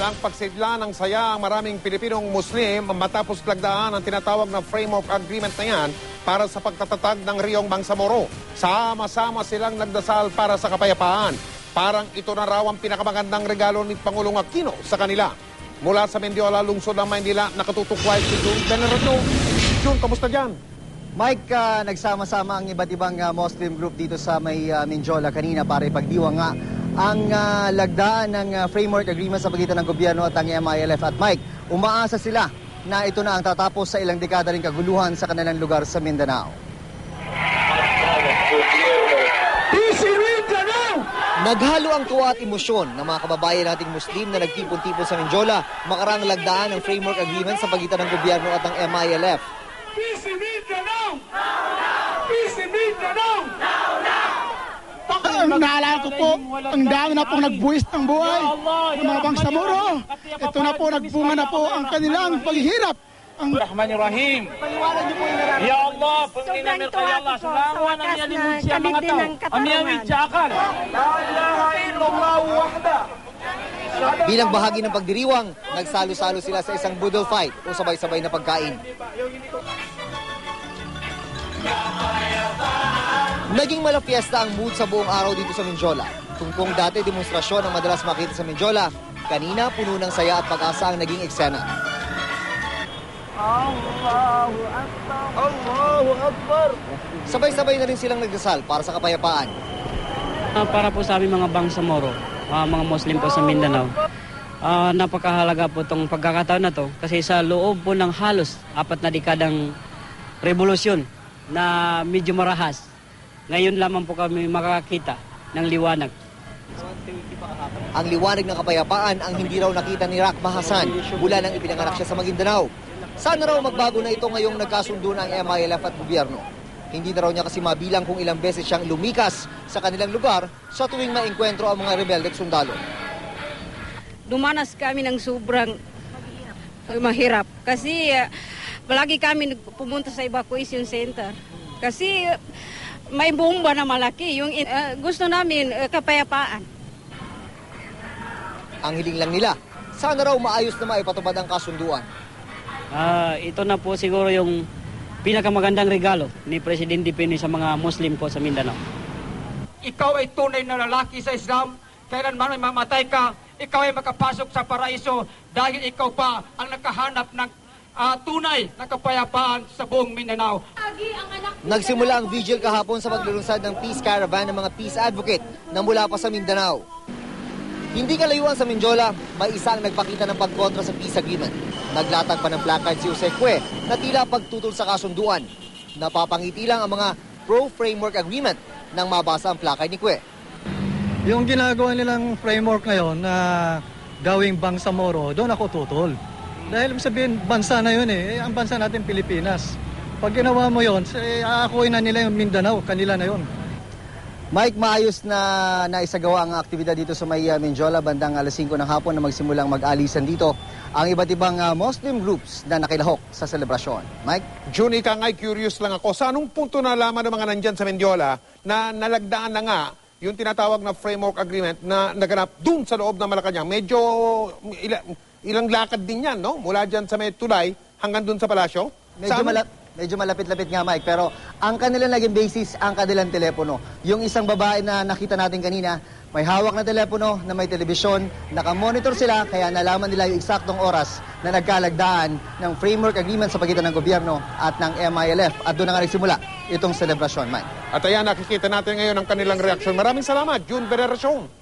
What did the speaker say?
Walang pagsidla ng saya ang maraming Pilipinong Muslim matapos lagdaan ang tinatawag na Framework Agreement na yan para sa pagtatatag ng Riyong Bangsamoro. Sama-sama silang nagdasal para sa kapayapaan. Parang ito na raw ang pinakamagandang regalo ni Pangulong Aquino sa kanila. Mula sa Mendiola, lungsod ng Maynila, nakatutukway si June Benerato. June, kamusta dyan? Mike, nagsama-sama ang iba't ibang Muslim group dito sa may Mendiola kanina para ipagdiwang nga ang lagdaan ng framework agreement sa pagitan ng gobyerno at ang MILF. At Mike, umaasa sila na ito na ang tatapos sa ilang dekada ring kaguluhan sa kanilang lugar sa Mindanao. Naghalo ang tuwa at emosyon ng mga kababayan nating Muslim na nagtipon-tipon sa Mendiola makaraang lagdaan ng framework agreement sa pagitan ng gobyerno at ng MILF. Peace in Mindanao! Peace in Mindanao! Naalala ko po, ang dami na pong nagbuwis ng buhay ng mga Bangsamoro. Ito na po, nagbunga na po ang kanilang paghihirap. Rahmanirrahim. Ya Allah, penginamir kaya Allah, selawan ang yalimun siya mga tao. Amiyawid siyakan. La ilaha illallah wahda. Bilang bahagi ng pagdiriwang, nagsalo-salo sila sa isang budol fight o sabay-sabay na pagkain. Naging malapiesta ang mood sa buong araw dito sa Mendiola. Kung dati demonstrasyon ang madalas makita sa Mendiola, kanina puno ng saya at pag-asa ang naging eksena. Allahu Akbar! Allahu Akbar! Sabay-sabay na rin silang nagdasal para sa kapayapaan. Para po sa aming mga Bangsamoro, mga Muslim po sa Mindanao, napakahalaga po itong pagkakataon na to kasi sa loob po ng halos 4 na dekadang revolusyon na medyo marahas, ngayon lamang po kami makakita ng liwanag. Ang liwanag ng kapayapaan ang hindi raw nakita ni Rakma Hassan mula nang ipinanganak siya sa Maguindanao. Sana raw magbago na ito ngayong nagkasundo na ang MILF at gobyerno. Hindi na raw niya kasi mabilang kung ilang beses siyang lumikas sa kanilang lugar sa tuwing maengkwentro ang mga rebelde at sundalo. Dumanas kami ng sobrang mahirap kasi palagi kami pumunta sa evacuation center. Kasi may bomba na malaki. Yung gusto namin kapayapaan. Ang hiling lang nila, sana raw maayos na maipatupad ang kasunduan. Ito na po siguro yung pinakamagandang regalo ni Presidente Pinoy sa mga Muslim po sa Mindanao. Ikaw ay tunay na lalaki sa Islam. Kailanman ay mamatay ka, ikaw ay makapasok sa paraiso dahil ikaw pa ang nakahanap ng tunay na kapayapaan sa buong Mindanao. Nagsimula ang vigil kahapon sa paglulunsad ng peace caravan ng mga peace advocate na mula pa sa Mindanao. Hindi kalayuan sa Mendiola, may isa ang nagpakita ng pagkontra sa peace agreement. Naglatag pa ng placard si Jose Cue na tila pagtutol sa kasunduan. Napapangiti lang ang mga pro-framework agreement nang mabasa ang placard ni Cue. Yung ginagawa nilang framework ngayon na gawing Bangsamoro, doon ako tutol. Dahil sabihin, bansa na yun eh. Ang bansa natin Pilipinas. Pag ginawa mo yun, aakuin na nila yung Mindanao, kanila na yun. Mike, maayos na naisagawa ang aktibidad dito sa may Mendiola bandang alas 5 ng hapon na magsimulang mag-alisan dito ang iba't ibang Muslim groups na nakilahok sa selebrasyon. Mike? June, ika nga'y curious lang ako. Sa anong punto nalaman ng mga nandyan sa Mendiola na nalagdaan na nga yung tinatawag na framework agreement na naganap dun sa loob ng Malacanang? Medyo ilang lakad din yan, no? Mula dyan sa may tulay hanggang dun sa palasyo? Medyo malapit-lapit nga, Mike. Pero ang kanilang naging basis, ang kanilang telepono. Yung isang babae na nakita natin kanina, may hawak na telepono na may telebisyon. Nakamonitor sila, kaya nalaman nila yung eksaktong oras na nagkalagdaan ng framework agreement sa pagitan ng gobyerno at ng MILF. At doon na nga nagsimula itong selebrasyon, Mike. At ayan, nakikita natin ngayon ang kanilang reaksyon. Maraming salamat, June Benerato.